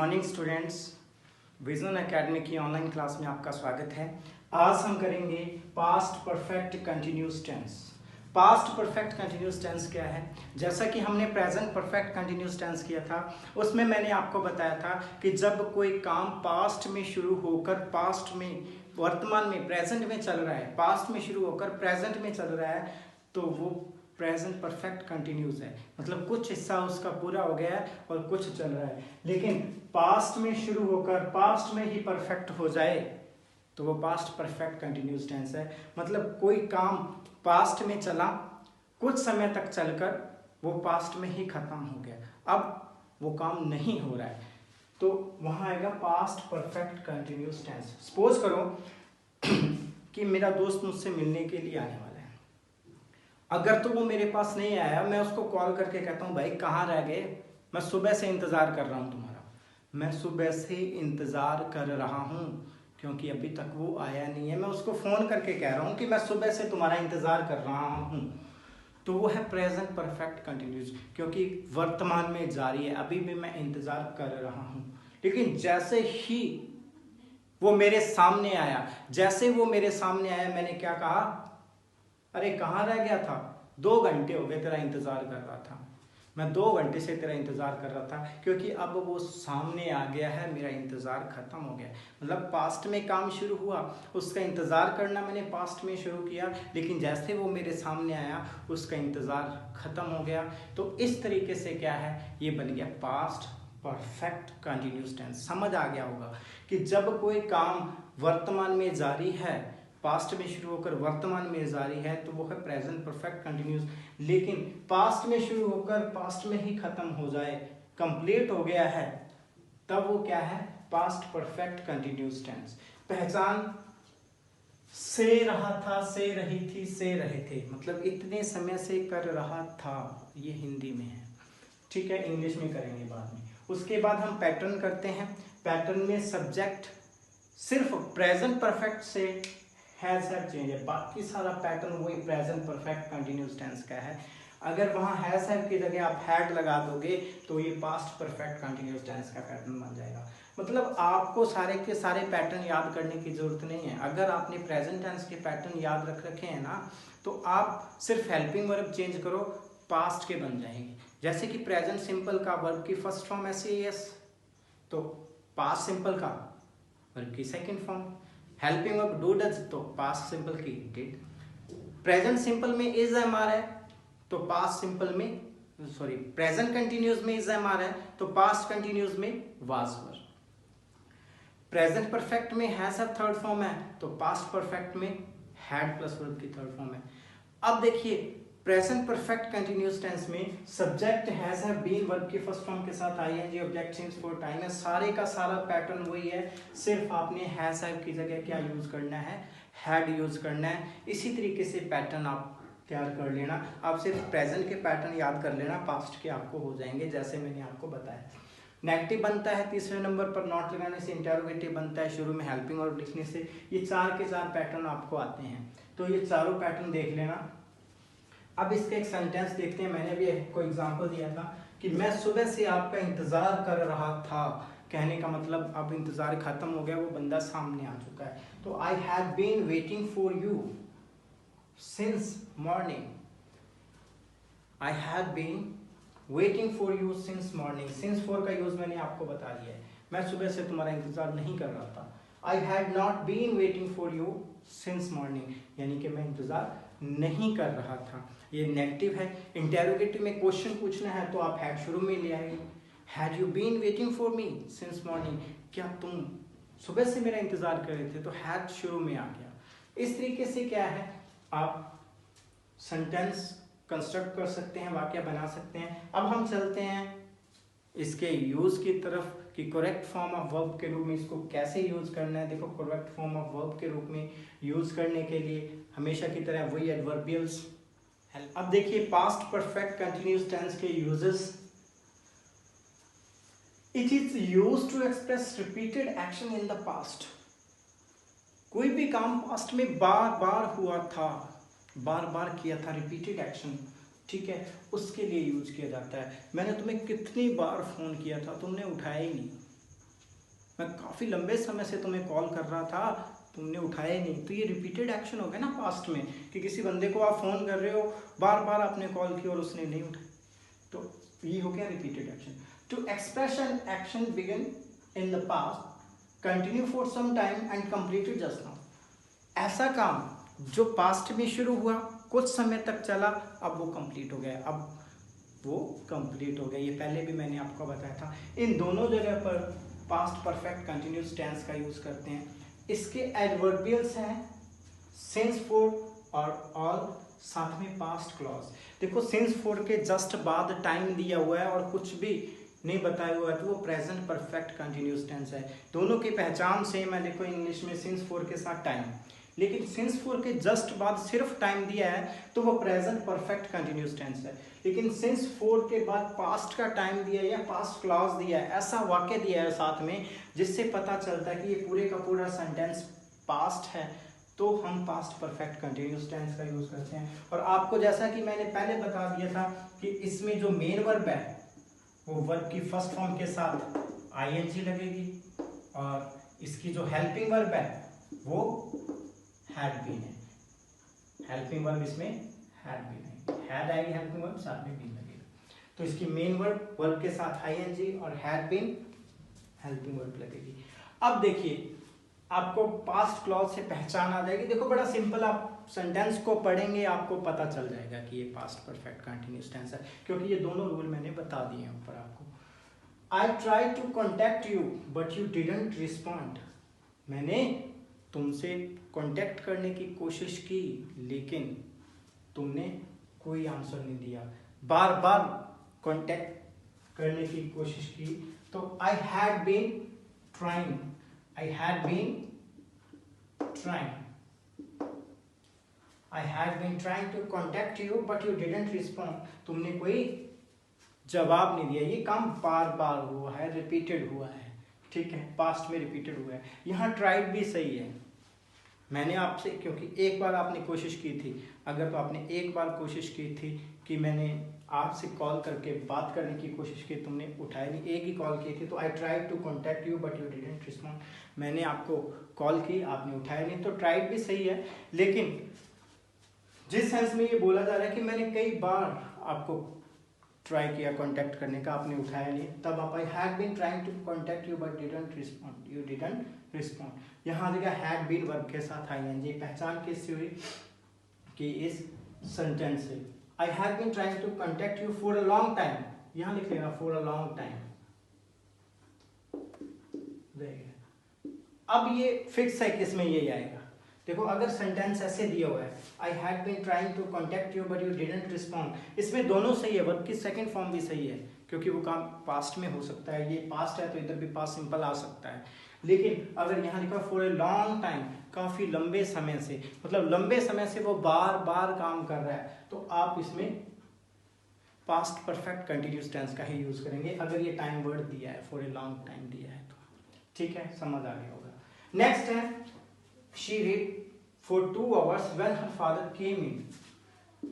Morning students, Vision Academy की online class में आपका स्वागत है। आज हम करेंगे past perfect continuous tense. Past perfect continuous tense क्या है? जैसा कि हमने प्रेजेंट परफेक्ट कंटिन्यूस टेंस किया था, उसमें मैंने आपको बताया था कि जब कोई काम पास्ट में शुरू होकर पास्ट में वर्तमान में प्रेजेंट में चल रहा है, पास्ट में शुरू होकर प्रेजेंट में चल रहा है, तो वो प्रेजेंट परफेक्ट कंटिन्यूस है। मतलब कुछ हिस्सा उसका पूरा हो गया है और कुछ चल रहा है। लेकिन पास्ट में शुरू होकर पास्ट में ही परफेक्ट हो जाए तो वो पास्ट परफेक्ट कंटिन्यूस टेंस है। मतलब कोई काम पास्ट में चला, कुछ समय तक चलकर वो पास्ट में ही खत्म हो गया, अब वो काम नहीं हो रहा है, तो वहां आएगा past perfect continuous tense. Suppose करो कि मेरा दोस्त मुझसे मिलने के लिए आने वाला है। अगर तो वो मेरे पास नहीं आया, मैं उसको कॉल करके कहता हूँ, भाई कहाँ रह गए, मैं सुबह से इंतज़ार कर रहा हूँ तुम्हारा। मैं सुबह से इंतज़ार कर रहा हूँ क्योंकि अभी तक वो आया नहीं है। मैं उसको फ़ोन करके कह रहा हूँ कि मैं सुबह से तुम्हारा इंतज़ार कर रहा हूँ, तो वो है प्रेजेंट परफेक्ट कंटिन्यूस, क्योंकि वर्तमान में जारी है, अभी भी मैं इंतज़ार कर रहा हूँ। लेकिन जैसे ही वो मेरे सामने आया, मैंने क्या कहा, अरे कहाँ रह गया था, 2 घंटे हो गए तेरा इंतज़ार कर रहा था, मैं 2 घंटे से तेरा इंतज़ार कर रहा था, क्योंकि अब वो सामने आ गया है, मेरा इंतज़ार ख़त्म हो गया। मतलब पास्ट में काम शुरू हुआ, उसका इंतज़ार करना मैंने पास्ट में शुरू किया, लेकिन जैसे वो मेरे सामने आया उसका इंतज़ार ख़त्म हो गया। तो इस तरीके से क्या है, ये बन गया पास्ट परफेक्ट कंटिन्यूस टेंस। समझ आ गया होगा कि जब कोई काम वर्तमान में जारी है, पास्ट में शुरू होकर वर्तमान में जारी है, तो वो है प्रेजेंट परफेक्ट कंटिन्यूस। लेकिन पास्ट में शुरू होकर पास्ट में ही खत्म हो जाए, कंप्लीट हो गया है, तब वो क्या है, पास्ट परफेक्ट कंटिन्यूस टेंस। पहचान, से रहा था, से रही थी, से रहे थे, मतलब इतने समय से कर रहा था, ये हिंदी में है, ठीक है, इंग्लिश में करेंगे बाद में। उसके बाद हम पैटर्न करते हैं। पैटर्न में सब्जेक्ट सिर्फ प्रेजेंट परफेक्ट से हैज हैव चेंज है, बाकी सारा पैटर्न वही प्रेजेंट परफेक्ट कंटिन्यूस टेंस का है। अगर वहाँ हैज हैव की जगह आप हैड लगा दोगे तो ये पास्ट परफेक्ट कंटिन्यूस टेंस का पैटर्न बन जाएगा। मतलब आपको सारे के सारे पैटर्न याद करने की जरूरत नहीं है। अगर आपने प्रेजेंट टेंस के पैटर्न याद रख रखे हैं ना, तो आप सिर्फ हेल्पिंग वर्ब चेंज करो, पास्ट के बन जाएंगे। जैसे कि प्रेजेंट सिंपल का वर्ब की फर्स्ट फॉर्म है एस, तो पास्ट सिंपल का वर्ब की second form. Helping verb do does, तो पास्ट सिंपल की डिड। प्रेजेंट सिंपल में इज एम आर है, तो पास्ट सिंपल में प्रेजेंट कंटिन्यूस में इज एम आर है, तो पास्ट कंटिन्यूस में वाज वर। प्रेजेंट परफेक्ट में हैज हैव थर्ड फॉर्म है, तो पास्ट परफेक्ट में हैड प्लस वर्ब की थर्ड फॉर्म है। अब देखिए प्रेजेंट परफेक्ट कंटिन्यूस टेंस में subject has have been verb की फर्स्ट फॉर्म के साथ ING object change for time है। सारे का सारा पैटर्न वही है, सिर्फ आपने हैज हैव की जगह क्या यूज करना है, हैड यूज करना है। इसी तरीके से पैटर्न आप तैयार कर लेना। आप सिर्फ प्रेजेंट के पैटर्न याद कर लेना, पास्ट के आपको हो जाएंगे जैसे मैंने आपको बताया। नेगेटिव बनता है तीसरे नंबर पर नॉट लगाने से, इंटेरोगेटिव बनता है शुरू में हेल्पिंग वर्ब लिखने से। ये 4 के 4 पैटर्न आपको आते हैं, तो ये चारों पैटर्न देख लेना। अब इसका एक सेंटेंस देखते हैं। मैंने भी कोई एग्जांपल दिया था कि मैं सुबह से आपका इंतजार कर रहा था, कहने का मतलब अब इंतजार खत्म हो गया, वो बंदा सामने आ चुका है। तो I have been waiting for you since morning, I have been waiting for you since morning. Since for का यूज मैंने आपको बता दिया है, मैं सुबह से तुम्हारा इंतजार नहीं कर रहा था। I had not been waiting for you since morning, यानी कि मैं इंतजार नहीं कर रहा था। ये नेगेटिव है। इंटेरोगेटिव में क्वेश्चन पूछना है तो आप हैड शुरू में ले आएंगे। Had you been waiting for me since morning, क्या तुम सुबह से मेरा इंतजार कर रहे थे, तो हैड शुरू में आ गया। इस तरीके से क्या है, आप सेंटेंस कंस्ट्रक्ट कर सकते हैं, वाक्य बना सकते हैं। अब हम चलते हैं इसके यूज की तरफ कि करेक्ट फॉर्म ऑफ वर्ब के रूप में इसको कैसे यूज करना है। देखो करेक्ट फॉर्म ऑफ वर्ब के रूप में यूज करने के लिए हमेशा की तरह वही एडवर्बियल्स। अब देखिए पास्ट परफेक्ट कंटिन्यूस टेंस के uses. It is used to express repeated action in the past. कोई भी काम पास्ट में बार बार हुआ था, बार बार किया था, रिपीटेड एक्शन, ठीक है, उसके लिए यूज किया जाता है। मैंने तुम्हें कितनी बार फोन किया था, तुमने उठाया ही नहीं, मैं काफ़ी लंबे समय से तुम्हें कॉल कर रहा था, तुमने उठाया ही नहीं। तो ये रिपीटेड एक्शन हो गया ना पास्ट में, कि किसी बंदे को आप फ़ोन कर रहे हो, बार बार आपने कॉल की और उसने नहीं उठाई, तो ये हो गया repeated action. To express an action begin in the past, continue for some time and completed just now. ऐसा काम जो पास्ट में शुरू हुआ, कुछ समय तक चला, अब वो कंप्लीट हो गया, अब वो कंप्लीट हो गया। ये पहले भी मैंने आपको बताया था। इन दोनों जगह पर पास्ट परफेक्ट कंटिन्यूस टेंस का यूज करते हैं। इसके एडवर्बियल्स हैं सिंस फॉर और ऑल, साथ में पास्ट क्लॉज। देखो सिंस फॉर के जस्ट बाद टाइम दिया हुआ है और कुछ भी नहीं बताया हुआ है, तो वो प्रेजेंट परफेक्ट कंटिन्यूस टेंस है। दोनों की पहचान सेम है। देखो इंग्लिश में सिंस फॉर के साथ टाइम, लेकिन सिंस फॉर के जस्ट बाद सिर्फ टाइम दिया है तो वो प्रेजेंट परफेक्ट कंटिन्यूस टेंस है। लेकिन सिंस फॉर के बाद पास्ट का टाइम दिया है या पास्ट क्लॉज दिया है, ऐसा वाक्य दिया है साथ में, जिससे पता चलता है कि ये पूरे का पूरा सेंटेंस पास्ट है, तो हम पास्ट परफेक्ट कंटिन्यूस टेंस का यूज करते हैं। और आपको जैसा कि मैंने पहले बता दिया था कि इसमें जो मेन वर्ब है वो वर्ब की फर्स्ट फॉर्म के साथ आईएनजी लगेगी, और इसकी जो हेल्पिंग वर्ब है वो हैड बीन है। हेल्पिंग वर्ब इसमें हैड बीन है, हैड आएगी हेल्पिंग वर्ब, साथ में बीन लगेगा। तो इसकी मेन वर्ब के साथ आईएनजी और हैड बीन हेल्पिंग वर्ब लगेगी। अब देखिए आपको पास्ट क्लॉज से पहचान आ जाएगी। देखो बड़ा सिंपल, आप सेंटेंस को पढ़ेंगे आपको पता चल जाएगा कि ये पास्ट परफेक्ट कंटिन्यूस टेंस है, क्योंकि ये दोनों रूल मैंने बता दिए हैं ऊपर आपको। I try to contact you but you didn't respond. मैंने तुमसे कांटेक्ट करने की कोशिश की लेकिन तुमने कोई आंसर नहीं दिया। बार बार कांटेक्ट करने की कोशिश की, तो I had been trying, I had been trying to contact you but you didn't respond। तुमने कोई जवाब नहीं दिया। ये काम बार बार हुआ है, रिपीटेड हुआ है, ठीक है, पास्ट में रिपीटेड हुआ है। यहाँ ट्राइड भी सही है। मैंने आपसे, क्योंकि एक बार आपने कोशिश की थी, अगर तो आपने एक बार कोशिश की थी कि मैंने आपसे कॉल करके बात करने की कोशिश की, तुमने उठाया नहीं, एक ही कॉल की थी, तो I tried to contact you but you didn't respond. मैंने आपको कॉल की, आपने उठाया नहीं, तो ट्राइड भी सही है। लेकिन जिस सेंस में ये बोला जा रहा है कि मैंने कई बार आपको ट्राई किया कांटेक्ट करने का, आपने उठाया नहीं, तब आप I had been trying to contact you but didn't respond, you didn't respond. यहाँ देखा हैड बीन वर्ब के साथ आईएनजी। पहचान किससे हुई कि इस सेंटेंस से। I had been trying to contact you for a long time, यहाँ लिख लेना फॉर अ लॉन्ग टाइम। अब ये फिक्स है किसमें ये आएगा। देखो अगर सेंटेंस ऐसे दिया हुआ है I had been trying to contact you but you didn't respond, इसमें दोनों सही है, वर्ब की सेकंड फॉर्म भी सही है, क्योंकि वो काम पास्ट में हो सकता है, ये पास्ट है तो इधर भी पास्ट सिंपल आ सकता है। लेकिन अगर यहाँ लिखा फॉर ए लॉन्ग टाइम, काफी लंबे समय से, मतलब लंबे समय से वो बार बार काम कर रहा है, तो आप इसमें पास्ट परफेक्ट कंटिन्यूस टेंस का ही यूज करेंगे अगर ये टाइम वर्ड दिया है, फॉर ए लॉन्ग टाइम दिया है तो। ठीक है, समझ आ गया होगा। नेक्स्ट है she read for 2 hours when her father came in।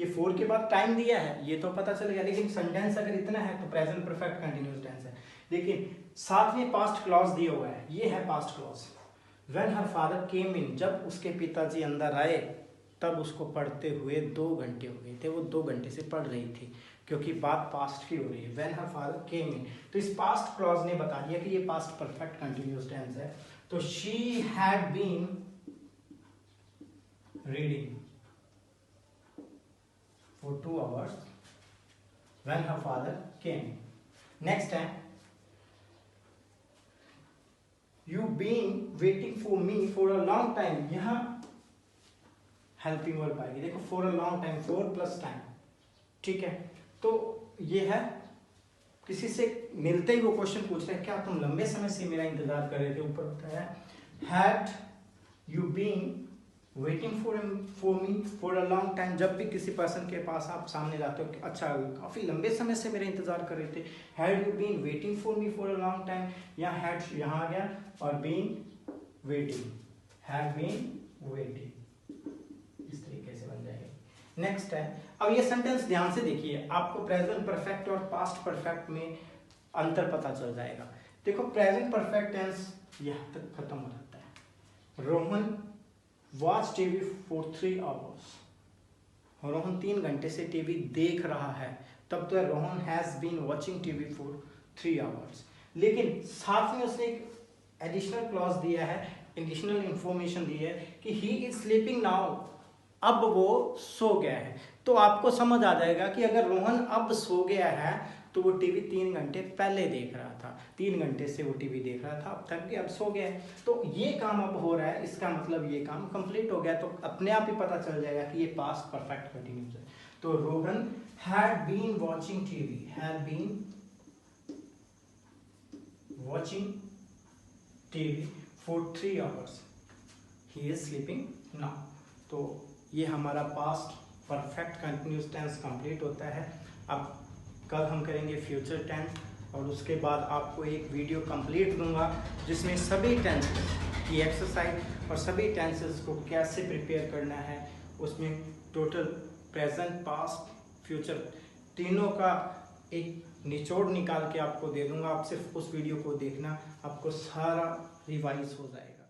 ये 4 के बाद टाइम दिया है, ये तो पता चल गया, लेकिन सेंटेंस अगर इतना है तो प्रेजेंट परफेक्ट कंटिन्यूस टेंस है। लेकिन साथ में पास्ट क्लॉज दिया हुआ है, ये है past clause. when her father came in, जब उसके पिताजी अंदर आए तब उसको पढ़ते हुए 2 घंटे हो गए थे, वो 2 घंटे से पढ़ रही थी, क्योंकि बात पास्ट की हो रही है। when her father came in, तो इस पास्ट क्लॉज ने बता दिया कि ये पास्ट परफेक्ट कंटिन्यूस टेंस है। तो she had been reading for 2 hours when her father came। Next time, you been waiting for me for a long time, यहाँ हेल्पिंग वर्ब आएगी। देखो for a long time, for plus time, ठीक है। तो ये है किसी से मिलते ही वो क्वेश्चन पूछ रहे हैं क्या तुम लंबे समय से मेरा इंतजार कर रहे थे, ऊपर बताया had you been waiting for me for a long time. जब भी किसी पर्सन के पास आप सामने जाते हो कि अच्छा काफी लंबे समय से मेरा इंतजार कर रहे थे, had you been waiting for me for a long time, या हैड यहाँ आ गया और been waiting, had been waiting, इस तरीके से बन जाएगा। नेक्स्ट है, अब ये सेंटेंस ध्यान से देखिए, आपको प्रेजेंट परफेक्ट और पास्ट परफेक्ट में अंतर पता चल जाएगा। देखो प्रेजेंट परफेक्ट टेंस यहाँ तक खत्म हो जाता है। Rohan watch TV for 3 hours. Rohan 3 घंटे से टीवी देख रहा है, तब तो Rohan has been watching TV for 3 hours. लेकिन साथ में उसने एक एडिशनल क्लॉज दिया है, एडिशनल इंफॉर्मेशन दी है कि ही इज स्लीपिंग नाउ, अब वो सो गया है। तो आपको समझ आ जाएगा कि अगर रोहन अब सो गया है तो वो टीवी 3 घंटे पहले देख रहा था, 3 घंटे से वो टीवी देख रहा था, अब तक कि अब सो गया है। तो ये काम अब हो रहा है, इसका मतलब ये काम कंप्लीट हो गया। तो अपने आप ही पता चल जाएगा कि ये पास्ट परफेक्ट कंटिन्यूस है। तो Rohan had been watching TV, had been watching TV for 3 hours, he is sleeping now. तो ये हमारा past perfect continuous tense complete होता है। अब कल हम करेंगे फ्यूचर टेंस, और उसके बाद आपको एक वीडियो कंप्लीट दूंगा जिसमें सभी टेंसेस की एक्सरसाइज और सभी टेंसेस को कैसे प्रिपेयर करना है, उसमें टोटल प्रेजेंट पास्ट फ्यूचर तीनों का एक निचोड़ निकाल के आपको दे दूंगा। आप सिर्फ उस वीडियो को देखना, आपको सारा रिवाइज हो जाएगा।